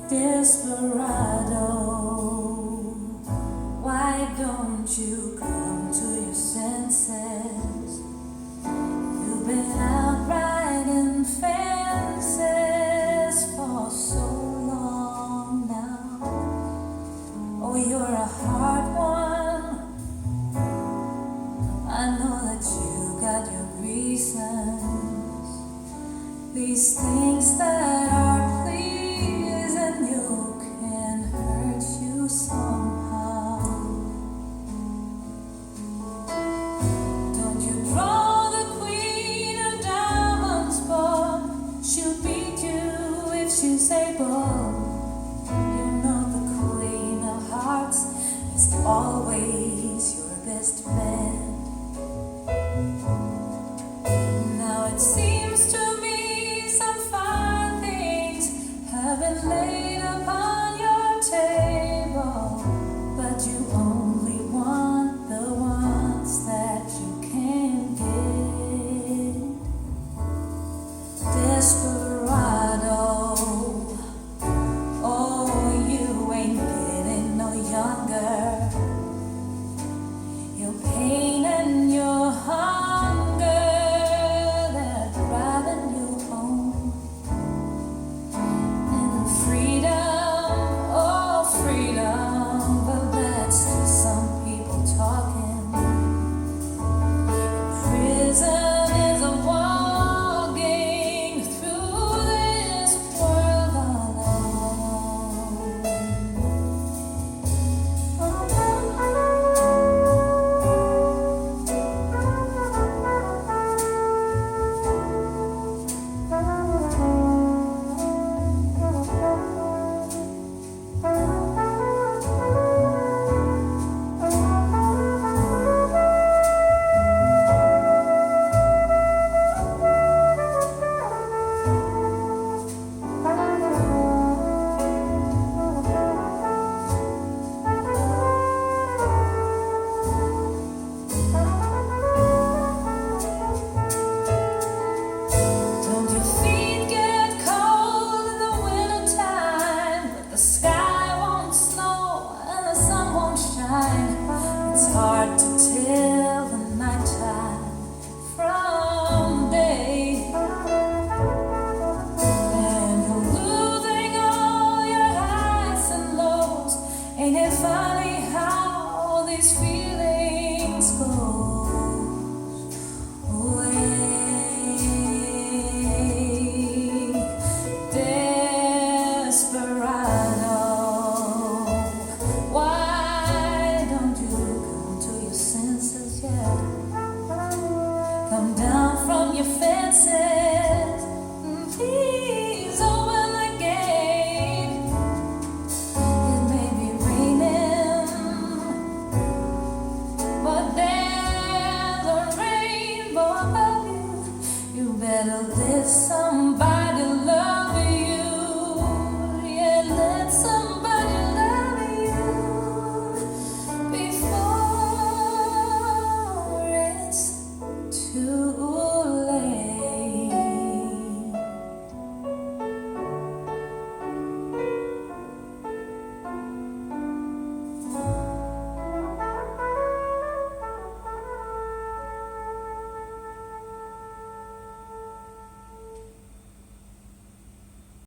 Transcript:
Desperado, why don't you come to your senses? You've been out riding fences for so long now. Oh, you're a hard one. I know that you got your reasons. These things that are pleasing you can hurt you somehow. Don't you draw the queen of diamonds, but she'll beat you if she's able. You know the queen of hearts is always your best friend. Now it seems to me some fine things have been laid upon your table, but you only want the ones that you can get. Desperado, oh, you ain't getting no younger. Your pain and your hunger, they're driving you home. And freedom, oh freedom, but that's just some people talking. Prison is a walking through this world alone. Don't your feet get cold in the wintertime, but the sky won't snow and the sun won't shine? It's hard to tell the nighttime from day, and you're losing all your highs and lows. Ain't it funny how these feelings go away? Desperado, why don't you come to your senses yet? Come down from your fences, please open the gate. It may be raining, but there's a rainbow above you. You better listen.